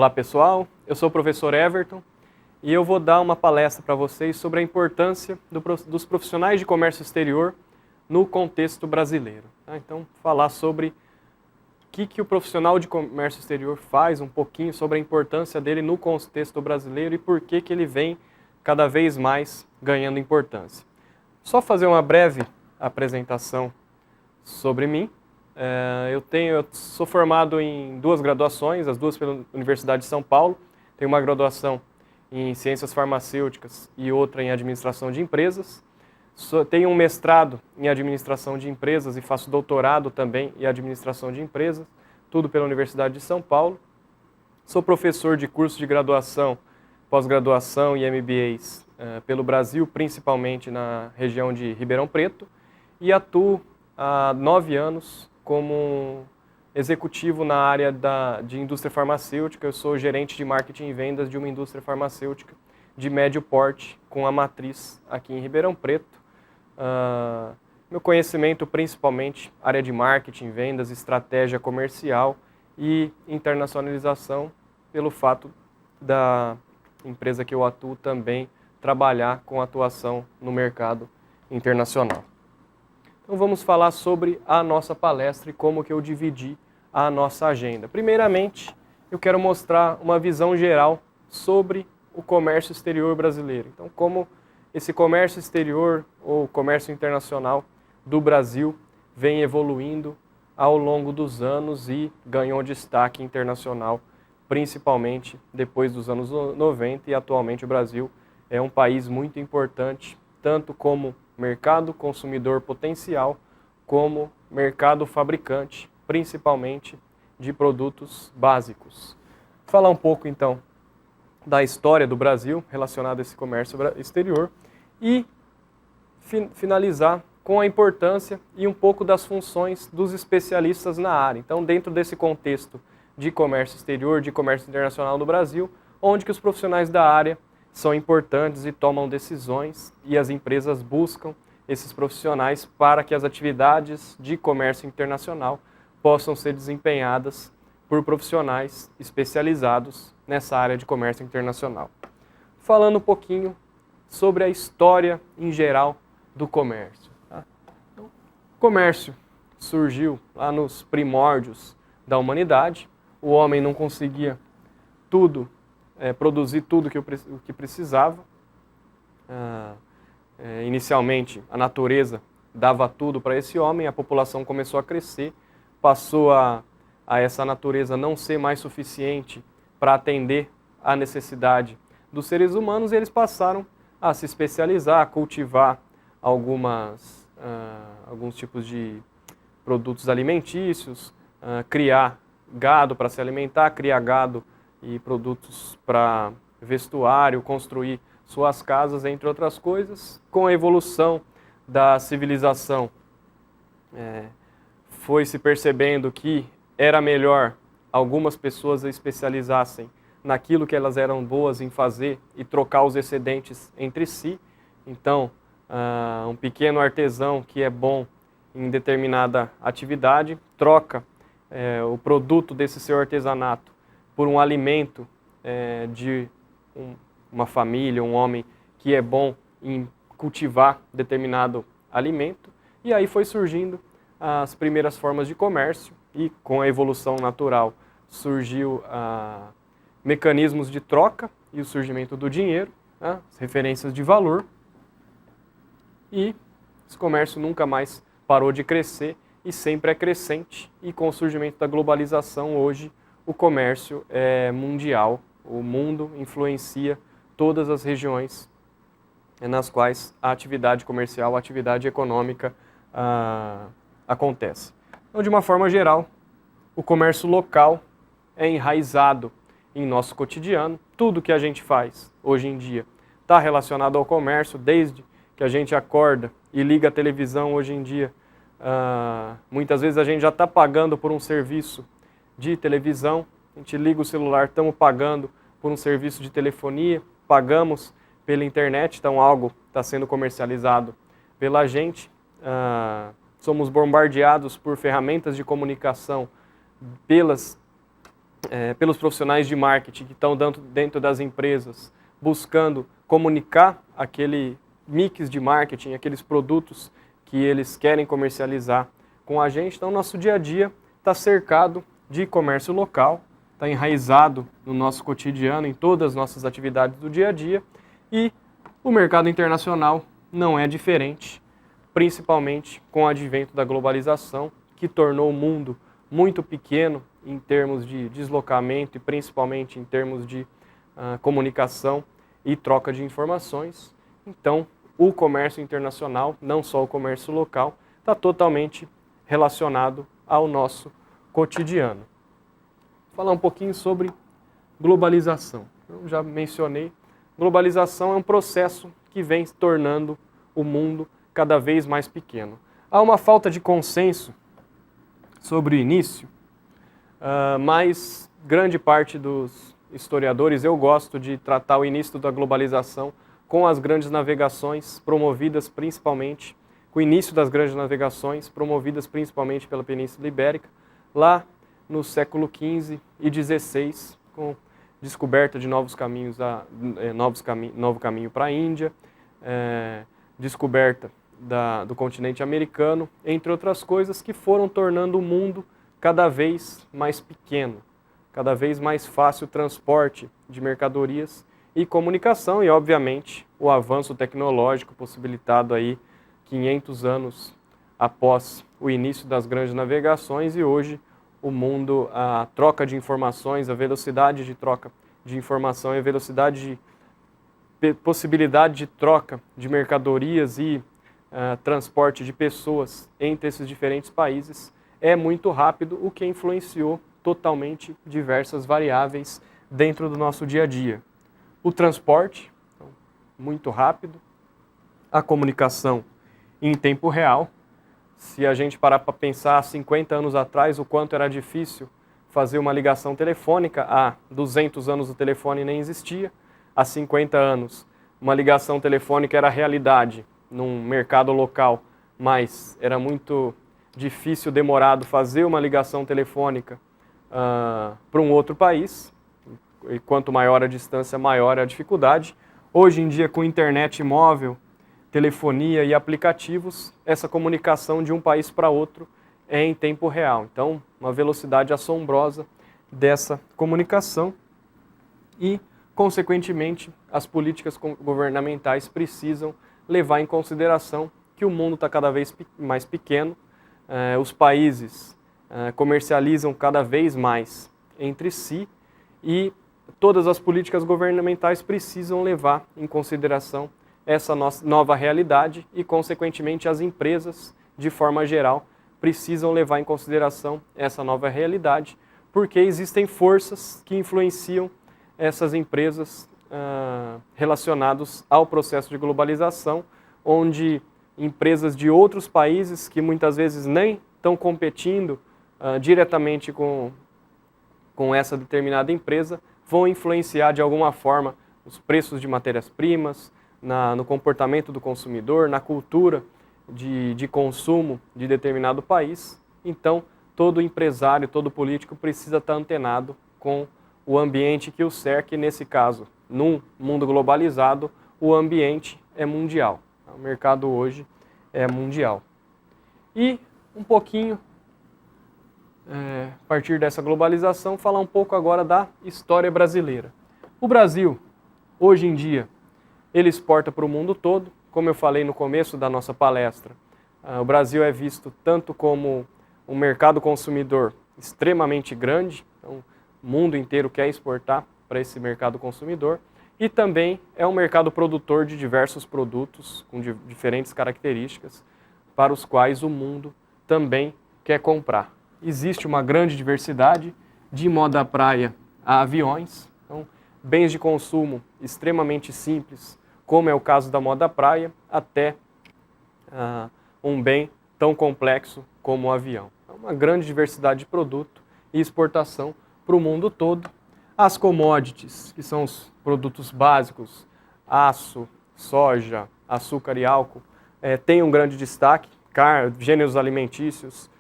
Olá pessoal, eu sou o professor Everton e eu vou dar uma palestra para vocês sobre a importância dos profissionais de comércio exterior no contexto brasileiro. Então, falar sobre o que o profissional de comércio exterior faz, um pouquinho sobre a importância dele no contexto brasileiro e por que ele vem cada vez mais ganhando importância. Só fazer uma breve apresentação sobre mim. Eu sou formado em duas graduações, as duas pela Universidade de São Paulo. Tenho uma graduação em Ciências Farmacêuticas e outra em Administração de Empresas. Tenho um mestrado em Administração de Empresas e faço doutorado também em Administração de Empresas, tudo pela Universidade de São Paulo. Sou professor de curso de graduação, pós-graduação e MBAs pelo Brasil, principalmente na região de Ribeirão Preto, e atuo há 9 anos como executivo na área de indústria farmacêutica. Eu sou gerente de marketing e vendas de uma indústria farmacêutica de médio porte, com a matriz aqui em Ribeirão Preto. Meu conhecimento principalmente área de marketing, vendas, estratégia comercial e internacionalização, pelo fato da empresa que eu atuo também trabalhar com atuação no mercado internacional. Então vamos falar sobre a nossa palestra e como que eu dividi a nossa agenda. Primeiramente, eu quero mostrar uma visão geral sobre o comércio exterior brasileiro. Então, como esse comércio exterior ou comércio internacional do Brasil vem evoluindo ao longo dos anos e ganhou destaque internacional, principalmente depois dos anos 90, e atualmente o Brasil é um país muito importante, tanto como mercado consumidor potencial, como mercado fabricante, principalmente de produtos básicos. Falar um pouco então da história do Brasil relacionada a esse comércio exterior e finalizar com a importância e um pouco das funções dos especialistas na área. Então, dentro desse contexto de comércio exterior, de comércio internacional no Brasil, onde que os profissionais da área são importantes e tomam decisões, e as empresas buscam esses profissionais para que as atividades de comércio internacional possam ser desempenhadas por profissionais especializados nessa área de comércio internacional. Falando um pouquinho sobre a história em geral do comércio. Então, o comércio surgiu lá nos primórdios da humanidade. O homem não conseguia produzir tudo o que precisava. Inicialmente, a natureza dava tudo para esse homem, a população começou a crescer, passou a essa natureza não ser mais suficiente para atender à necessidade dos seres humanos, e eles passaram a se especializar, a cultivar alguns tipos de produtos alimentícios, criar gado para se alimentar, criar gado e produtos para vestuário, construir suas casas, entre outras coisas. Com a evolução da civilização, foi se percebendo que era melhor algumas pessoas especializassem naquilo que elas eram boas em fazer e trocar os excedentes entre si. Então, um pequeno artesão que é bom em determinada atividade troca o produto desse seu artesanato por um alimento de uma família, um homem que é bom em cultivar determinado alimento. E aí foi surgindo as primeiras formas de comércio, e com a evolução natural surgiu mecanismos de troca e o surgimento do dinheiro, as referências de valor, e esse comércio nunca mais parou de crescer e sempre é crescente. E com o surgimento da globalização, hoje o comércio é mundial, o mundo influencia todas as regiões nas quais a atividade comercial, a atividade econômica acontece. Então, de uma forma geral, o comércio local é enraizado em nosso cotidiano. Tudo que a gente faz hoje em dia está relacionado ao comércio, desde que a gente acorda e liga a televisão hoje em dia. Muitas vezes a gente já está pagando por um serviço de televisão, a gente liga o celular, estamos pagando por um serviço de telefonia, pagamos pela internet, então algo está sendo comercializado pela gente. Somos bombardeados por ferramentas de comunicação pelas pelos profissionais de marketing que estão dentro das empresas, buscando comunicar aquele mix de marketing, aqueles produtos que eles querem comercializar com a gente. Então, nosso dia a dia está cercado de comércio local, está enraizado no nosso cotidiano, em todas as nossas atividades do dia a dia, e o mercado internacional não é diferente, principalmente com o advento da globalização, que tornou o mundo muito pequeno em termos de deslocamento e principalmente em termos de comunicação e troca de informações. Então, o comércio internacional, não só o comércio local, está totalmente relacionado ao nosso cotidiano. Vou falar um pouquinho sobre globalização. Eu já mencionei, globalização é um processo que vem se tornando o mundo cada vez mais pequeno. Há uma falta de consenso sobre o início, mas grande parte dos historiadores, eu gosto de tratar o início da globalização com as grandes navegações promovidas principalmente, com o início das grandes navegações promovidas principalmente pela Península Ibérica, lá no século XV e XVI, com descoberta de novos caminhos, novo caminho para a Índia, descoberta do continente americano, entre outras coisas que foram tornando o mundo cada vez mais pequeno, cada vez mais fácil o transporte de mercadorias e comunicação e, obviamente, o avanço tecnológico possibilitado aí 500 anos após o início das grandes navegações e hoje o mundo, a troca de informações, a velocidade de troca de informação e a velocidade de possibilidade de troca de mercadorias e transporte de pessoas entre esses diferentes países é muito rápido, o que influenciou totalmente diversas variáveis dentro do nosso dia a dia. O transporte, muito rápido, a comunicação em tempo real. Se a gente parar para pensar 50 anos atrás, o quanto era difícil fazer uma ligação telefônica, há 200 anos o telefone nem existia, há 50 anos uma ligação telefônica era realidade num mercado local, mas era muito difícil, demorado fazer uma ligação telefônica para um outro país, e quanto maior a distância, maior a dificuldade. Hoje em dia, com internet móvel, telefonia e aplicativos, essa comunicação de um país para outro é em tempo real. Então, uma velocidade assombrosa dessa comunicação e, consequentemente, as políticas governamentais precisam levar em consideração que o mundo está cada vez mais pequeno, os países comercializam cada vez mais entre si e todas as políticas governamentais precisam levar em consideração essa nova realidade e, consequentemente, as empresas, de forma geral, precisam levar em consideração essa nova realidade, porque existem forças que influenciam essas empresas relacionadas ao processo de globalização, onde empresas de outros países que muitas vezes nem estão competindo diretamente com essa determinada empresa, vão influenciar de alguma forma os preços de matérias-primas, no comportamento do consumidor, na cultura de consumo de determinado país. Então, todo empresário, todo político precisa estar antenado com o ambiente que o cerca, e nesse caso, num mundo globalizado, o ambiente é mundial. O mercado hoje é mundial. E um pouquinho, a partir dessa globalização, falar um pouco agora da história brasileira. O Brasil, hoje em dia, ele exporta para o mundo todo. Como eu falei no começo da nossa palestra, o Brasil é visto tanto como um mercado consumidor extremamente grande, então o mundo inteiro quer exportar para esse mercado consumidor, e também é um mercado produtor de diversos produtos com diferentes características para os quais o mundo também quer comprar. Existe uma grande diversidade de moda praia a aviões, então, bens de consumo extremamente simples, como é o caso da moda praia, até um bem tão complexo como o avião. É uma grande diversidade de produto e exportação para o mundo todo. As commodities, que são os produtos básicos, aço, soja, açúcar e álcool, têm um grande destaque. Gêneros alimentícios,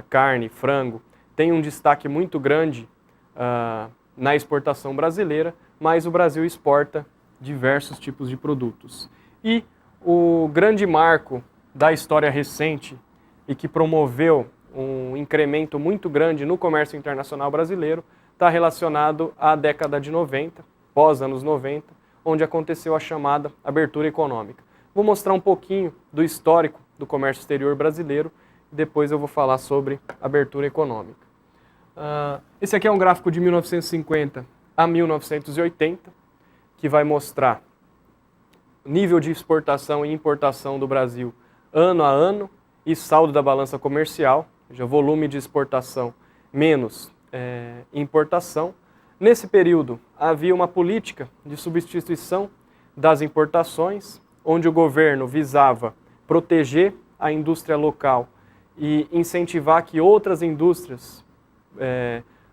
carne, frango, tem um destaque muito grande na exportação brasileira, mas o Brasil exporta diversos tipos de produtos. E o grande marco da história recente e que promoveu um incremento muito grande no comércio internacional brasileiro está relacionado à década de 90, pós-anos 90, onde aconteceu a chamada abertura econômica. Vou mostrar um pouquinho do histórico do comércio exterior brasileiro e depois eu vou falar sobre abertura econômica. Esse aqui é um gráfico de 1950 a 1980, que vai mostrar nível de exportação e importação do Brasil ano a ano e saldo da balança comercial, ou seja, volume de exportação menos importação. Nesse período, havia uma política de substituição das importações, onde o governo visava proteger a indústria local e incentivar que outras indústrias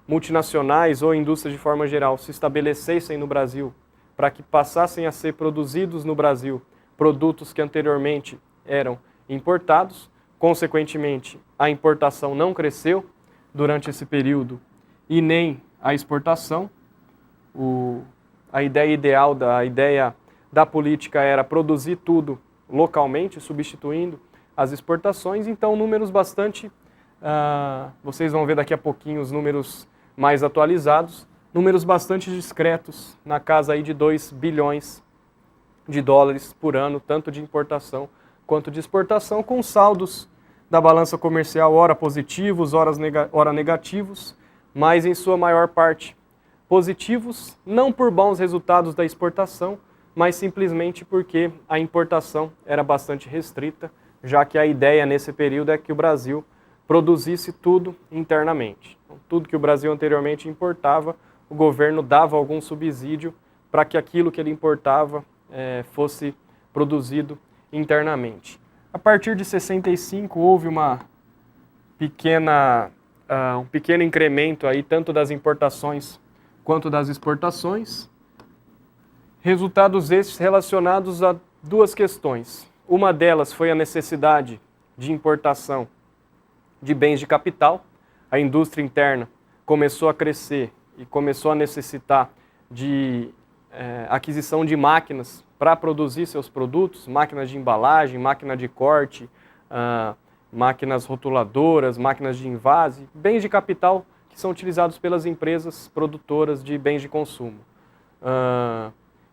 multinacionais ou indústrias de forma geral se estabelecessem no Brasil, para que passassem a ser produzidos no Brasil produtos que anteriormente eram importados. Consequentemente, a importação não cresceu durante esse período e nem a exportação. A ideia ideal, a ideia da política era produzir tudo localmente, substituindo as exportações. Então, números bastante... vocês vão ver daqui a pouquinho os números mais atualizados, números bastante discretos, na casa aí de 2 bilhões de dólares por ano, tanto de importação quanto de exportação, com saldos da balança comercial ora positivos, ora negativos, mas em sua maior parte positivos, não por bons resultados da exportação, mas simplesmente porque a importação era bastante restrita, já que a ideia nesse período é que o Brasil produzisse tudo internamente. Então, tudo que o Brasil anteriormente importava, o governo dava algum subsídio para que aquilo que ele importava fosse produzido internamente. A partir de 65 houve um pequeno incremento aí, tanto das importações quanto das exportações. Resultados esses relacionados a duas questões. Uma delas foi a necessidade de importação de bens de capital. A indústria interna começou a crescer e começou a necessitar de aquisição de máquinas para produzir seus produtos, máquinas de embalagem, máquina de corte, máquinas rotuladoras, máquinas de envase, bens de capital que são utilizados pelas empresas produtoras de bens de consumo.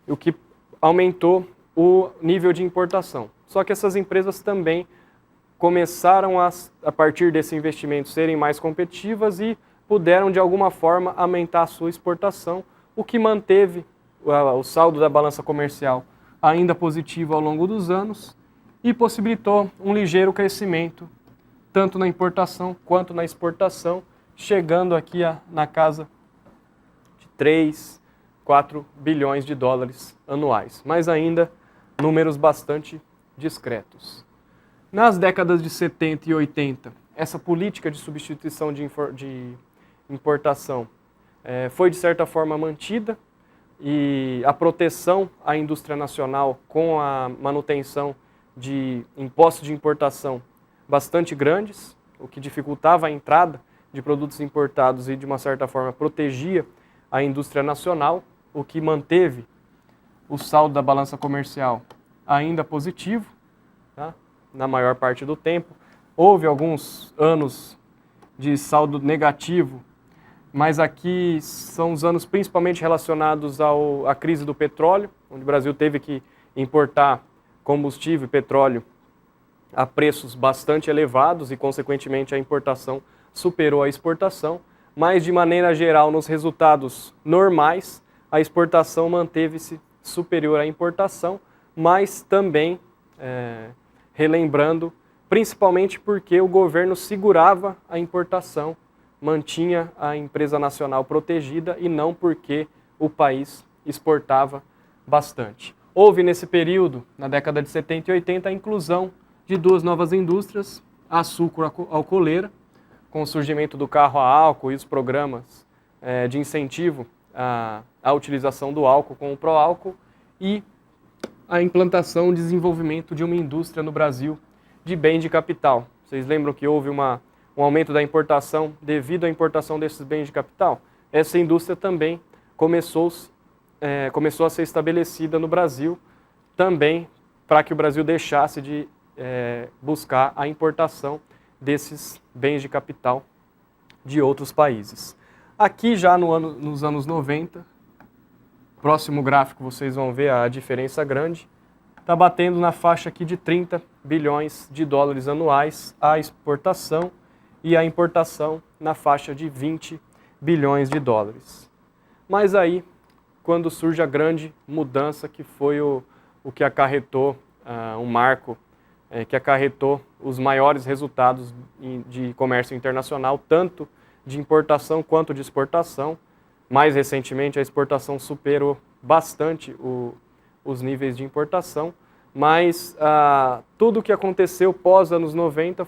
O que aumentou o nível de importação. Só que essas empresas também começaram a partir desse investimento, serem mais competitivas e puderam, de alguma forma, aumentar a sua exportação, o que manteve o saldo da balança comercial ainda positivo ao longo dos anos e possibilitou um ligeiro crescimento, tanto na importação quanto na exportação, chegando aqui na casa de 3, 4 bilhões de dólares anuais, mas ainda números bastante discretos. Nas décadas de 70 e 80, essa política de substituição de importação foi, de certa forma, mantida, e a proteção à indústria nacional com a manutenção de impostos de importação bastante grandes, o que dificultava a entrada de produtos importados e, de uma certa forma, protegia a indústria nacional, o que manteve o saldo da balança comercial ainda positivo, tá? Na maior parte do tempo. Houve alguns anos de saldo negativo, mas aqui são os anos principalmente relacionados à crise do petróleo, onde o Brasil teve que importar combustível e petróleo a preços bastante elevados e, consequentemente, a importação superou a exportação, mas, de maneira geral, nos resultados normais, a exportação manteve-se superior à importação, mas também, relembrando, principalmente porque o governo segurava a importação, mantinha a empresa nacional protegida e não porque o país exportava bastante. Houve nesse período, na década de 70 e 80, a inclusão de duas novas indústrias, a sucro-alcooleira, com o surgimento do carro a álcool e os programas de incentivo à utilização do álcool com o pró-álcool, e a implantação e desenvolvimento de uma indústria no Brasil de bens de capital. Vocês lembram que houve um aumento da importação devido à importação desses bens de capital? essa indústria também começou a ser estabelecida no Brasil, também para que o Brasil deixasse de buscar a importação desses bens de capital de outros países. Aqui já nos anos 90, próximo gráfico vocês vão ver a diferença grande, está batendo na faixa aqui de 30 bilhões de dólares anuais a exportação e a importação na faixa de 20 bilhões de dólares. Mas aí, quando surge a grande mudança, que foi o que acarretou um marco, que acarretou os maiores resultados de comércio internacional, tanto de importação quanto de exportação. Mais recentemente, a exportação superou bastante os níveis de importação, mas tudo o que aconteceu pós anos 90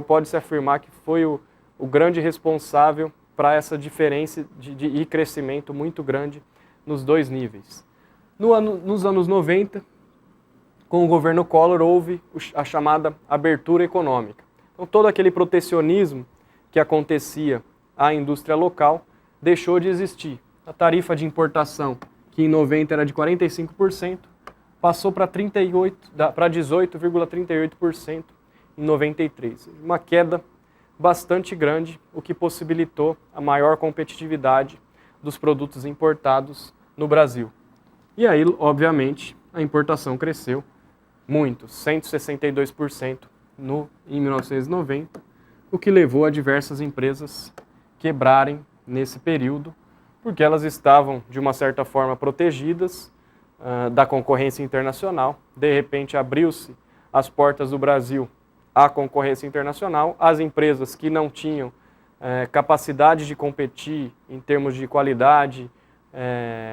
pode-se afirmar que foi o grande responsável para essa diferença e crescimento muito grande nos dois níveis. Nos anos 90, com o governo Collor, houve a chamada abertura econômica. Então, todo aquele protecionismo que acontecia à indústria local deixou de existir. A tarifa de importação, que em 90 era de 45%, passou para 18,38% em 93. Uma queda bastante grande, o que possibilitou a maior competitividade dos produtos importados no Brasil. E aí, obviamente, a importação cresceu muito, 162% em 1990, o que levou a diversas empresas quebrarem nesse período, porque elas estavam, de uma certa forma, protegidas da concorrência internacional. De repente, abriu-se as portas do Brasil à concorrência internacional. As empresas que não tinham capacidade de competir em termos de qualidade,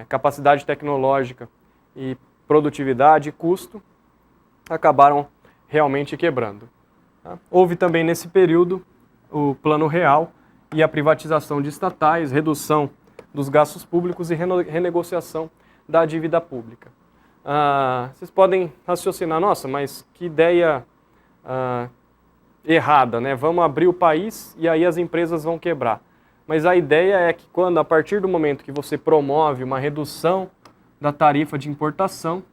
capacidade tecnológica e produtividade e custo, acabaram realmente quebrando. Houve também nesse período o Plano Real e a privatização de estatais, redução dos gastos públicos e renegociação da dívida pública. Vocês podem raciocinar, nossa, mas que ideia errada, né? Vamos abrir o país e aí as empresas vão quebrar. Mas a ideia é que a partir do momento que você promove uma redução da tarifa de importação,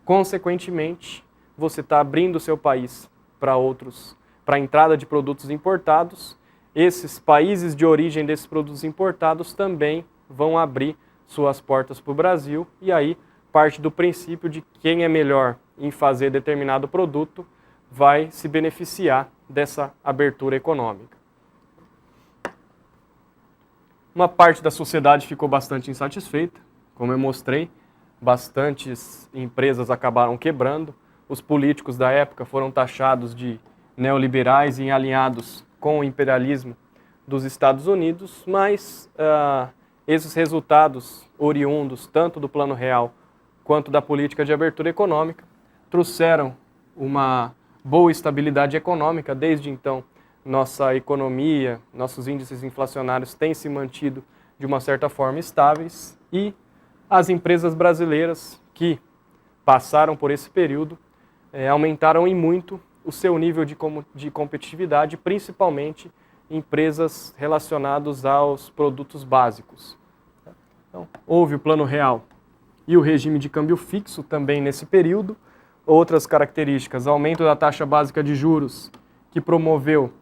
consequentemente, você está abrindo o seu país para a entrada de produtos importados. Esses países de origem desses produtos importados também vão abrir suas portas para o Brasil, e aí parte do princípio de quem é melhor em fazer determinado produto vai se beneficiar dessa abertura econômica. Uma parte da sociedade ficou bastante insatisfeita, como eu mostrei, bastantes empresas acabaram quebrando, os políticos da época foram taxados de neoliberais e alinhados com o imperialismo dos Estados Unidos, mas esses resultados oriundos tanto do Plano Real quanto da política de abertura econômica trouxeram uma boa estabilidade econômica. Desde então, nossa economia, nossos índices inflacionários têm se mantido de uma certa forma estáveis, e as empresas brasileiras que passaram por esse período aumentaram em muito o seu nível de competitividade, principalmente empresas relacionadas aos produtos básicos. Então, houve o Plano Real e o regime de câmbio fixo também nesse período. Outras características: aumento da taxa básica de juros, que promoveu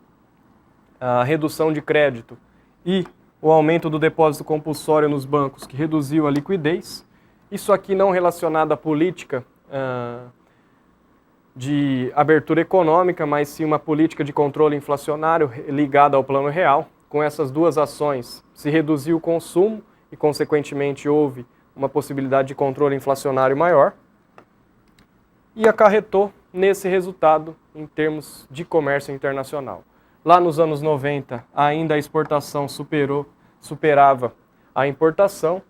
a redução de crédito, e o aumento do depósito compulsório nos bancos, que reduziu a liquidez. Isso aqui não relacionado à política de abertura econômica, mas sim uma política de controle inflacionário ligada ao Plano Real. Com essas duas ações, se reduziu o consumo e, consequentemente, houve uma possibilidade de controle inflacionário maior, e acarretou nesse resultado em termos de comércio internacional. Lá nos anos 90, ainda a exportação superava a importação,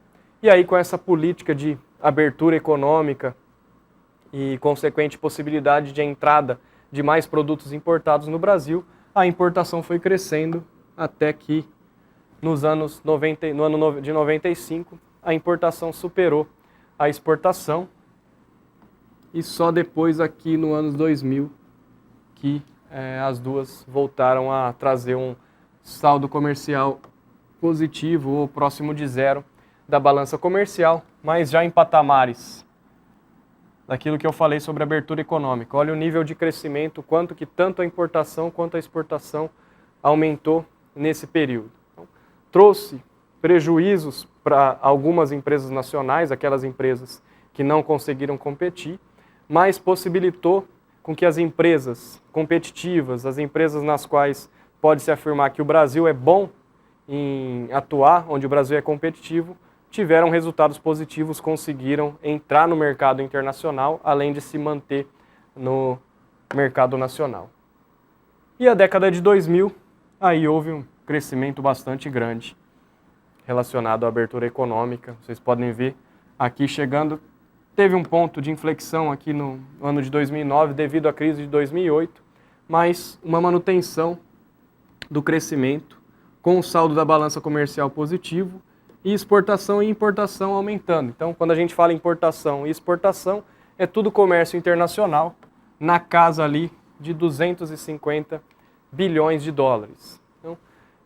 e aí com essa política de abertura econômica e consequente possibilidade de entrada de mais produtos importados no Brasil, a importação foi crescendo até que no ano de 95 a importação superou a exportação, e só depois aqui no ano 2000 que as duas voltaram a trazer um saldo comercial positivo ou próximo de zero da balança comercial, mas já em patamares daquilo que eu falei sobre abertura econômica. Olha o nível de crescimento, quanto que tanto a importação quanto a exportação aumentou nesse período. Então, trouxe prejuízos para algumas empresas nacionais, aquelas empresas que não conseguiram competir, mas possibilitou com que as empresas competitivas, as empresas nas quais pode-se afirmar que o Brasil é bom em atuar, onde o Brasil é competitivo, tiveram resultados positivos, conseguiram entrar no mercado internacional, além de se manter no mercado nacional. E a década de 2000, aí houve um crescimento bastante grande relacionado à abertura econômica. Vocês podem ver aqui chegando, teve um ponto de inflexão aqui no ano de 2009 devido à crise de 2008, mas uma manutenção do crescimento com o saldo da balança comercial positivo e exportação e importação aumentando. Então, quando a gente fala importação e exportação, é tudo comércio internacional na casa ali de 250 bilhões de dólares. Então,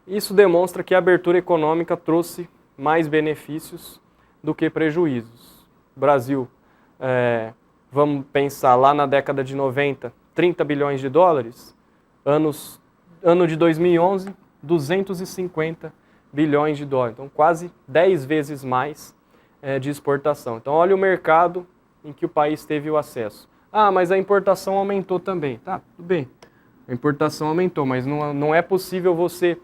isso demonstra que a abertura econômica trouxe mais benefícios do que prejuízos. O Brasil, vamos pensar lá na década de 90, 30 bilhões de dólares, ano de 2011, 250 bilhões de dólares, então quase 10 vezes mais de exportação. Então olha o mercado em que o país teve o acesso. Ah, mas a importação aumentou também. Tá, tudo bem, a importação aumentou, mas não é possível você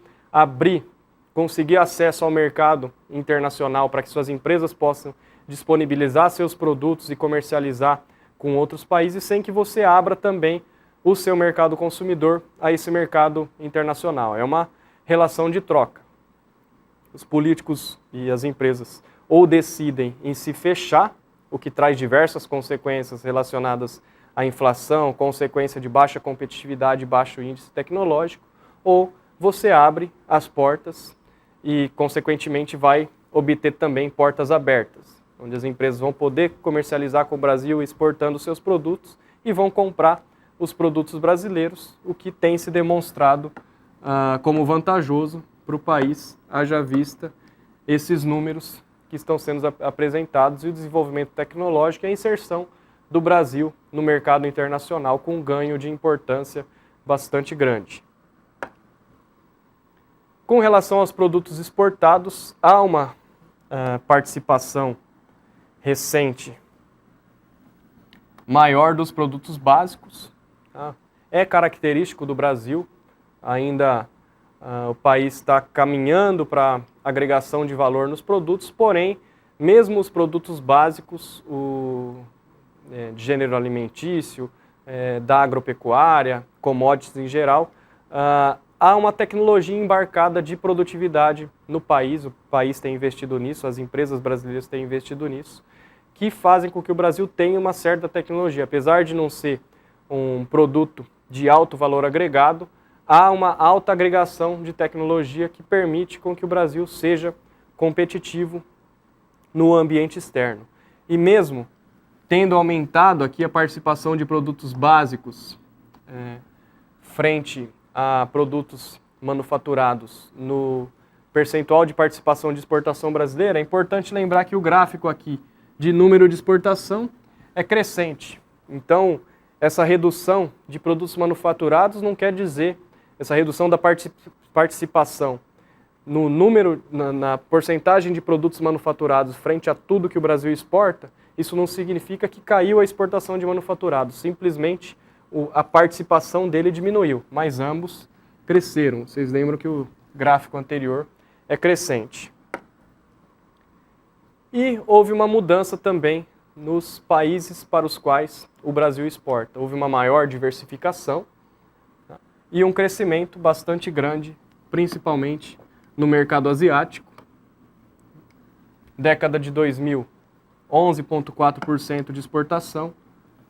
conseguir acesso ao mercado internacional para que suas empresas possam disponibilizar seus produtos e comercializar com outros países sem que você abra também o seu mercado consumidor a esse mercado internacional. É uma relação de troca. Os políticos e as empresas ou decidem em se fechar, o que traz diversas consequências relacionadas à inflação, consequência de baixa competitividade e baixo índice tecnológico, ou você abre as portas e, consequentemente, vai obter também portas abertas, onde as empresas vão poder comercializar com o Brasil exportando seus produtos e vão comprar os produtos brasileiros, o que tem se demonstrado como vantajoso para o país, haja vista esses números que estão sendo apresentados e o desenvolvimento tecnológico e a inserção do Brasil no mercado internacional com um ganho de importância bastante grande. Com relação aos produtos exportados, há uma participação recente maior dos produtos básicos. É característico do Brasil, ainda o país está caminhando para agregação de valor nos produtos, porém, mesmo os produtos básicos, de gênero alimentício, da agropecuária, commodities em geral, há uma tecnologia embarcada de produtividade no país, o país tem investido nisso, as empresas brasileiras têm investido nisso, que fazem com que o Brasil tenha uma certa tecnologia. Apesar de não ser um produto de alto valor agregado, há uma alta agregação de tecnologia que permite com que o Brasil seja competitivo no ambiente externo. E mesmo tendo aumentado aqui a participação de produtos básicos frente a produtos manufaturados no percentual de participação de exportação brasileira, é importante lembrar que o gráfico aqui de número de exportação é crescente. Então, essa redução de produtos manufaturados não quer dizer, essa redução da participação no número, na porcentagem de produtos manufaturados frente a tudo que o Brasil exporta, isso não significa que caiu a exportação de manufaturados, simplesmente a participação dele diminuiu, mas ambos cresceram. Vocês lembram que o gráfico anterior é crescente. E houve uma mudança também nos países para os quais o Brasil exporta. Houve uma maior diversificação e um crescimento bastante grande, principalmente no mercado asiático. Década de 2000, 11,4% de exportação.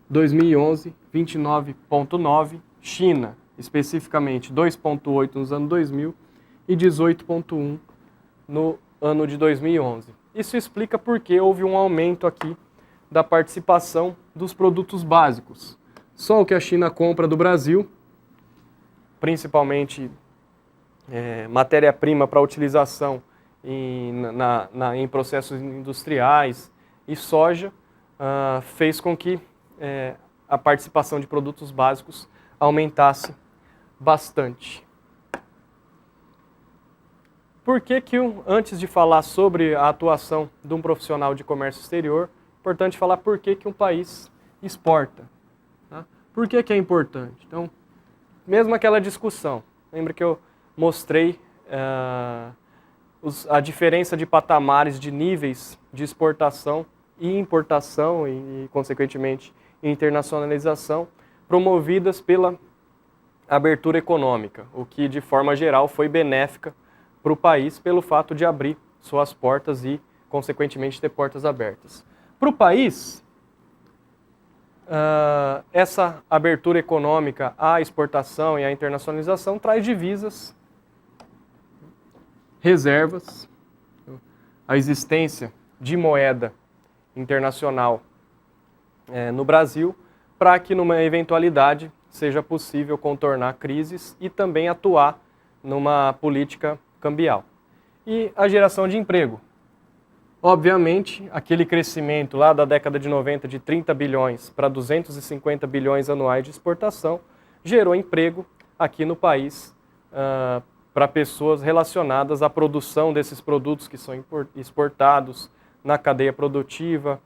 2011, 29,9%. China, especificamente, 2,8% nos anos 2000 e 18,1% no ano de 2011. Isso explica por que houve um aumento aqui da participação dos produtos básicos. Só o que a China compra do Brasil, principalmente matéria-prima para utilização em processos industriais e soja, fez com que a participação de produtos básicos aumentasse bastante. Por que antes de falar sobre a atuação de um profissional de comércio exterior, é importante falar por que um país exporta. Tá? Por que é importante? Então, mesmo aquela discussão, lembra que eu mostrei a diferença de patamares de níveis de exportação e importação e consequentemente, internacionalização, promovidas pela abertura econômica, o que de forma geral foi benéfica para o país pelo fato de abrir suas portas e, consequentemente, ter portas abertas. Para o país, essa abertura econômica à exportação e à internacionalização traz divisas, reservas, a existência de moeda internacional no Brasil, para que numa eventualidade seja possível contornar crises e também atuar numa política cambial. E a geração de emprego. Obviamente, aquele crescimento lá da década de 90 de 30 bilhões para 250 bilhões anuais de exportação gerou emprego aqui no país para pessoas relacionadas à produção desses produtos que são exportados na cadeia produtiva,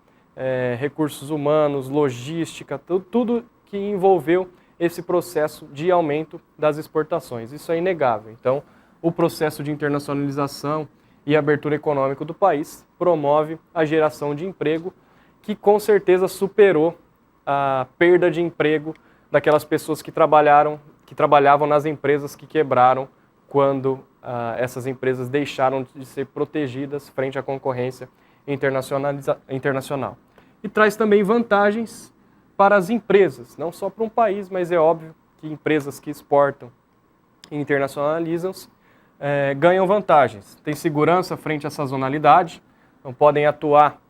recursos humanos, logística, tudo que envolveu esse processo de aumento das exportações. Isso é inegável. Então, o processo de internacionalização e abertura econômica do país promove a geração de emprego, que com certeza superou a perda de emprego daquelas pessoas que trabalhavam nas empresas que quebraram quando essas empresas deixaram de ser protegidas frente à concorrência internacional. E traz também vantagens para as empresas, não só para um país, mas é óbvio que empresas que exportam e internacionalizam-se ganham vantagens. Tem segurança frente à sazonalidade, então podem atuar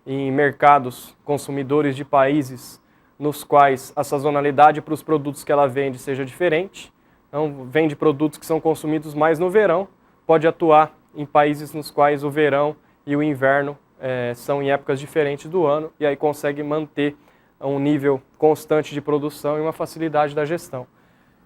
em mercados consumidores de países nos quais a sazonalidade para os produtos que ela vende seja diferente. Então, vende produtos que são consumidos mais no verão, pode atuar em países nos quais o verão e o inverno são em épocas diferentes do ano, e aí consegue manter um nível constante de produção e uma facilidade da gestão.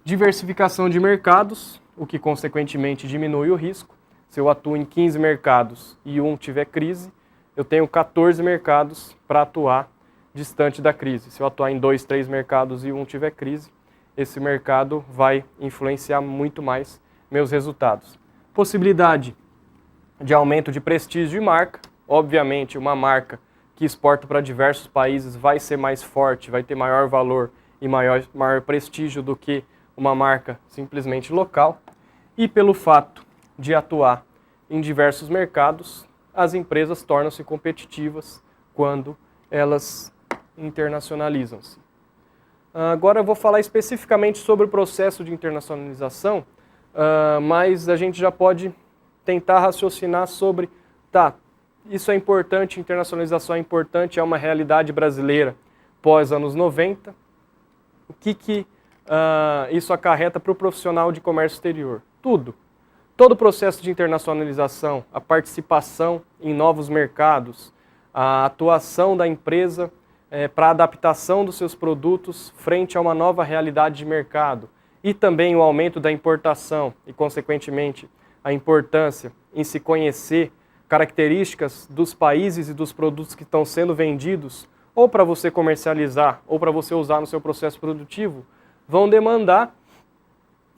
Diversificação de mercados, o que consequentemente diminui o risco. Se eu atuo em 15 mercados e um tiver crise, eu tenho 14 mercados para atuar distante da crise. Se eu atuar em 2, 3 mercados e um tiver crise, esse mercado vai influenciar muito mais meus resultados. Possibilidade de aumento de prestígio e marca. Obviamente, uma marca que exporta para diversos países vai ser mais forte, vai ter maior valor e maior prestígio do que uma marca simplesmente local. E pelo fato de atuar em diversos mercados, as empresas tornam-se competitivas quando elas internacionalizam-se. Agora eu vou falar especificamente sobre o processo de internacionalização, mas a gente já pode tentar raciocinar sobre, isso é importante, internacionalização é importante, é uma realidade brasileira pós anos 90. O que isso acarreta para o profissional de comércio exterior? Tudo. Todo o processo de internacionalização, a participação em novos mercados, a atuação da empresa para a adaptação dos seus produtos frente a uma nova realidade de mercado e também o aumento da importação e, consequentemente, a importância em se conhecer características dos países e dos produtos que estão sendo vendidos ou para você comercializar ou para você usar no seu processo produtivo, vão demandar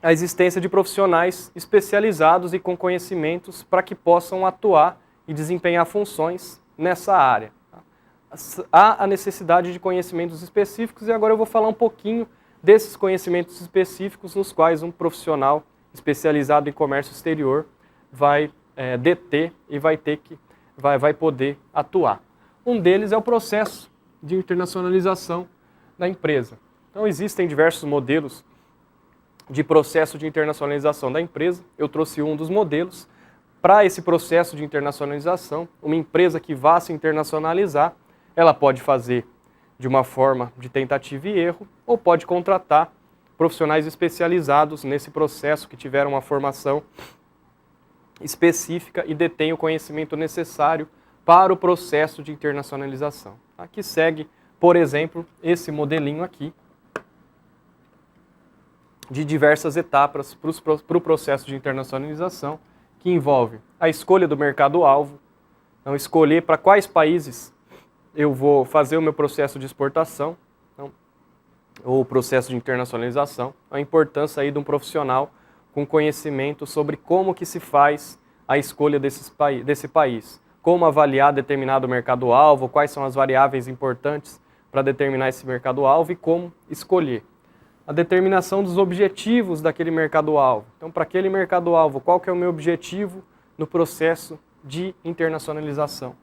a existência de profissionais especializados e com conhecimentos para que possam atuar e desempenhar funções nessa área. Há a necessidade de conhecimentos específicos e agora eu vou falar um pouquinho desses conhecimentos específicos nos quais um profissional especializado em comércio exterior vai deter e vai poder atuar. Um deles é o processo de internacionalização da empresa. Então existem diversos modelos de processo de internacionalização da empresa. Eu trouxe um dos modelos. Para esse processo de internacionalização, uma empresa que vá se internacionalizar, ela pode fazer de uma forma de tentativa e erro ou pode contratar profissionais especializados nesse processo que tiveram uma formação específica e detém o conhecimento necessário para o processo de internacionalização. Aqui segue, por exemplo, esse modelinho aqui, de diversas etapas para o processo de internacionalização, que envolve a escolha do mercado-alvo, então escolher para quais países eu vou fazer o meu processo de exportação, então, ou processo de internacionalização, a importância aí de um profissional com conhecimento sobre como que se faz a escolha desse país, como avaliar determinado mercado-alvo, quais são as variáveis importantes para determinar esse mercado-alvo e como escolher. A determinação dos objetivos daquele mercado-alvo. Então, para aquele mercado-alvo, qual que é o meu objetivo no processo de internacionalização?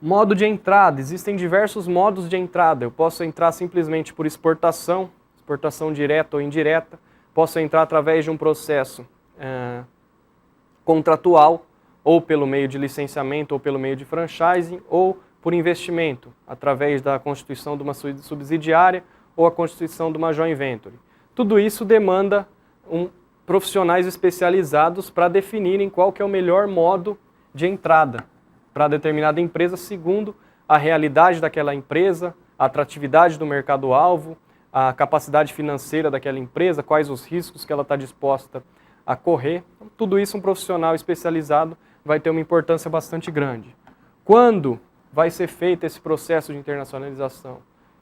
Modo de entrada. Existem diversos modos de entrada. Eu posso entrar simplesmente por exportação, exportação direta ou indireta. Posso entrar através de um processo contratual, ou pelo meio de licenciamento, ou pelo meio de franchising, ou por investimento, através da constituição de uma subsidiária, ou a constituição de uma joint venture. Tudo isso demanda profissionais especializados para definirem qual que é o melhor modo de entrada para determinada empresa, segundo a realidade daquela empresa, a atratividade do mercado-alvo, a capacidade financeira daquela empresa, quais os riscos que ela está disposta a correr. Então, tudo isso um profissional especializado vai ter uma importância bastante grande. Quando vai ser feito esse processo de internacionalização?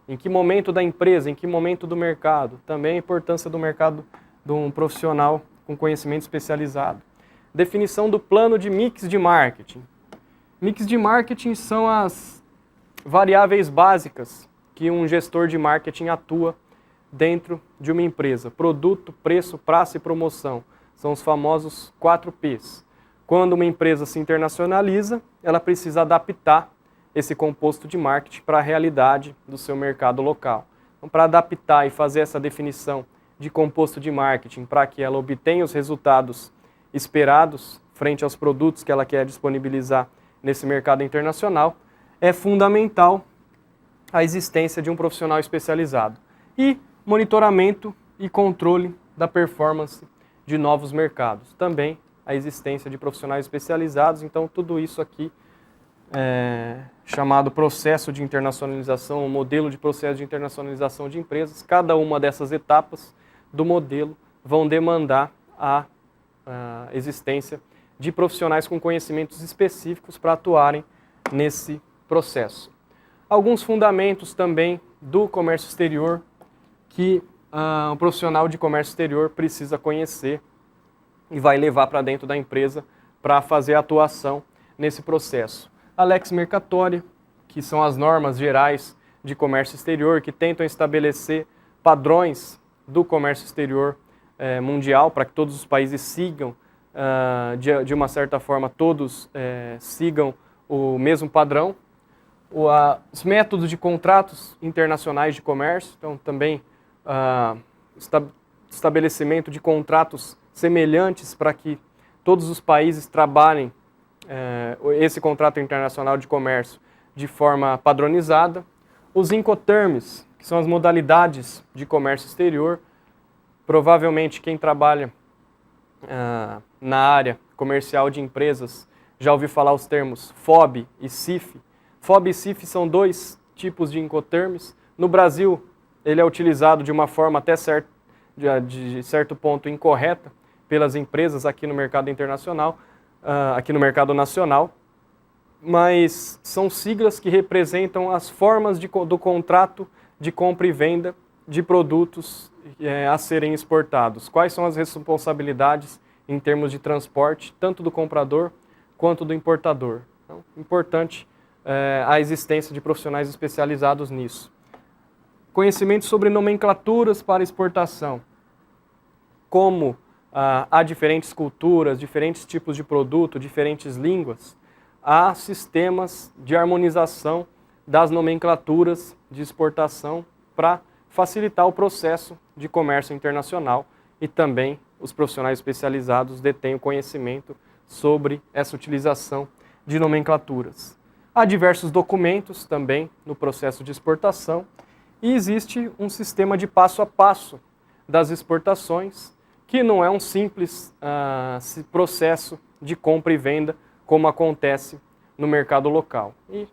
Em que momento da empresa, em que momento do mercado? Também a importância do mercado de um profissional com conhecimento especializado. Definição do plano de mix de marketing. Mix de marketing são as variáveis básicas que um gestor de marketing atua dentro de uma empresa. Produto, preço, praça e promoção. São os famosos 4Ps. Quando uma empresa se internacionaliza, ela precisa adaptar esse composto de marketing para a realidade do seu mercado local. Então, para adaptar e fazer essa definição de composto de marketing para que ela obtenha os resultados esperados frente aos produtos que ela quer disponibilizar nesse mercado internacional, é fundamental a existência de um profissional especializado. E monitoramento e controle da performance de novos mercados. Também a existência de profissionais especializados, então tudo isso aqui chamado processo de internacionalização, o modelo de processo de internacionalização de empresas. Cada uma dessas etapas do modelo vão demandar a existência de profissionais com conhecimentos específicos para atuarem nesse processo. Alguns fundamentos também do comércio exterior que um profissional de comércio exterior precisa conhecer e vai levar para dentro da empresa para fazer a atuação nesse processo. A Lex Mercatoria, que são as normas gerais de comércio exterior, que tentam estabelecer padrões do comércio exterior mundial, para que todos os países sigam, de uma certa forma, todos sigam o mesmo padrão. Os métodos de contratos internacionais de comércio, então também estabelecimento de contratos semelhantes para que todos os países trabalhem esse contrato internacional de comércio de forma padronizada. Os Incoterms, que são as modalidades de comércio exterior. Provavelmente quem trabalha na área comercial de empresas já ouviu falar os termos FOB e CIF. FOB e CIF são dois tipos de Incoterms. No Brasil, ele é utilizado de uma forma até de certo ponto incorreta pelas empresas aqui no mercado internacional, aqui no mercado nacional, mas são siglas que representam as formas do contrato de compra e venda de produtos a serem exportados. Quais são as responsabilidades em termos de transporte, tanto do comprador quanto do importador. Então, importante a existência de profissionais especializados nisso. Conhecimento sobre nomenclaturas para exportação. Como há diferentes culturas, diferentes tipos de produto, diferentes línguas, há sistemas de harmonização das nomenclaturas de exportação para facilitar o processo de comércio internacional, e também os profissionais especializados detêm o conhecimento sobre essa utilização de nomenclaturas. Há diversos documentos também no processo de exportação e existe um sistema de passo a passo das exportações que não é um simples processo de compra e venda como acontece no mercado local. E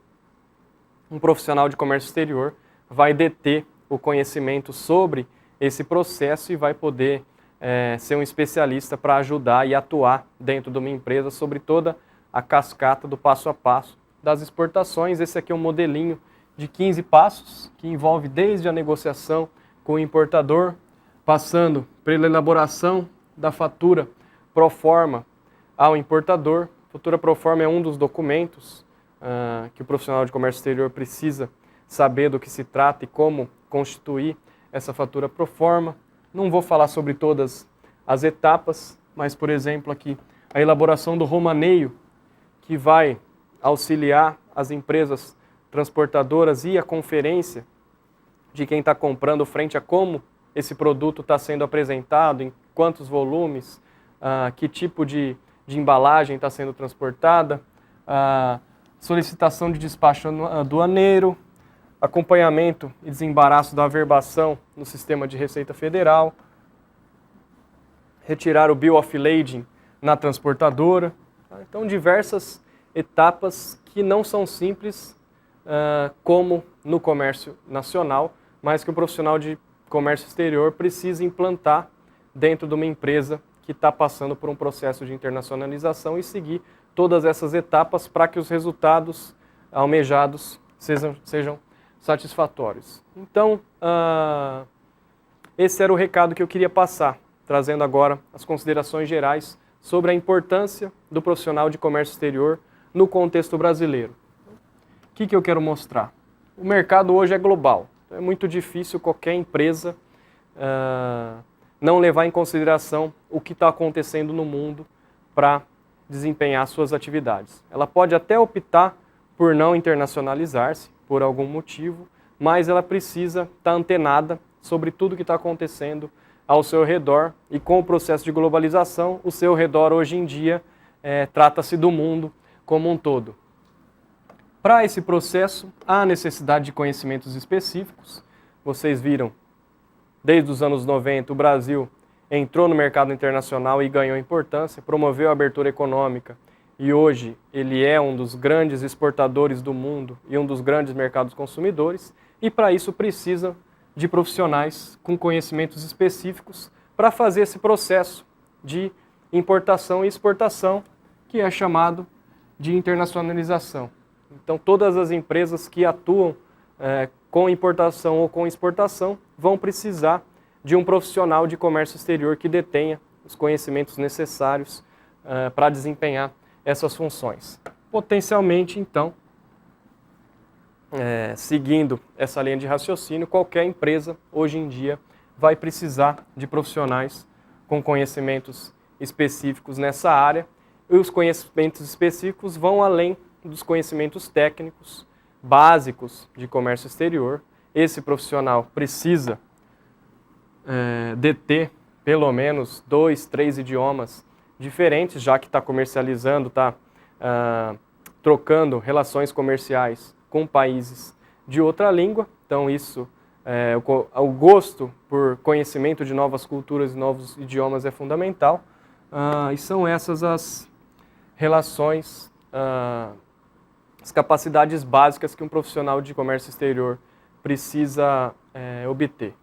um profissional de comércio exterior vai deter o conhecimento sobre esse processo e vai poder ser um especialista para ajudar e atuar dentro de uma empresa sobre toda a cascata do passo a passo das exportações. Esse aqui é um modelinho de 15 passos, que envolve desde a negociação com o importador, passando pela elaboração da fatura pro forma ao importador. A fatura pro forma é um dos documentos que o profissional de comércio exterior precisa saber do que se trata e como constituir essa fatura pro forma. Não vou falar sobre todas as etapas, mas, por exemplo, aqui a elaboração do romaneio, que vai auxiliar as empresas transportadoras e a conferência de quem está comprando frente a como esse produto está sendo apresentado, em quantos volumes, que tipo de embalagem está sendo transportada, solicitação de despacho aduaneiro, acompanhamento e desembaraço da averbação no sistema de Receita Federal, retirar o bill of lading na transportadora. Então, diversas etapas que não são simples como no comércio nacional, mas que o profissional de comércio exterior precisa implantar dentro de uma empresa que está passando por um processo de internacionalização e seguir todas essas etapas para que os resultados almejados sejam satisfatórios. Então, esse era o recado que eu queria passar, trazendo agora as considerações gerais sobre a importância do profissional de comércio exterior no contexto brasileiro. O que eu quero mostrar? O mercado hoje é global. É muito difícil qualquer empresa não levar em consideração o que está acontecendo no mundo para desempenhar suas atividades. Ela pode até optar por não internacionalizar-se, por algum motivo, mas ela precisa estar antenada sobre tudo que está acontecendo ao seu redor, e com o processo de globalização, o seu redor hoje em dia trata-se do mundo como um todo. Para esse processo, há necessidade de conhecimentos específicos. Vocês viram, desde os anos 90, o Brasil entrou no mercado internacional e ganhou importância, promoveu a abertura econômica, e hoje ele é um dos grandes exportadores do mundo e um dos grandes mercados consumidores, e para isso precisa de profissionais com conhecimentos específicos para fazer esse processo de importação e exportação, que é chamado de internacionalização. Então, todas as empresas que atuam com importação ou com exportação vão precisar de um profissional de comércio exterior que detenha os conhecimentos necessários para desempenhar essas funções. Potencialmente, então, seguindo essa linha de raciocínio, qualquer empresa, hoje em dia, vai precisar de profissionais com conhecimentos específicos nessa área, e os conhecimentos específicos vão além dos conhecimentos técnicos básicos de comércio exterior. Esse profissional precisa deter pelo menos 2, 3 idiomas diferentes, já que está comercializando, está trocando relações comerciais com países de outra língua. Então isso, o gosto por conhecimento de novas culturas e novos idiomas é fundamental. E são essas as relações, as capacidades básicas que um profissional de comércio exterior precisa obter.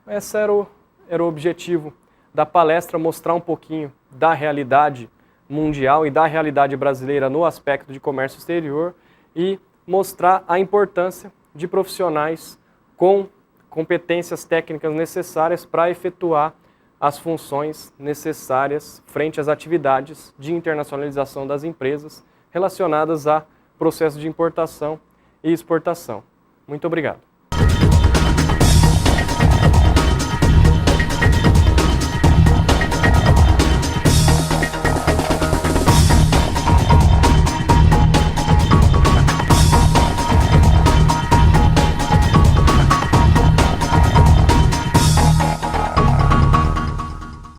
Esse era o objetivo da palestra, mostrar um pouquinho da realidade mundial e da realidade brasileira no aspecto de comércio exterior e mostrar a importância de profissionais com competências técnicas necessárias para efetuar as funções necessárias frente às atividades de internacionalização das empresas relacionadas a processo de importação e exportação. Muito obrigado.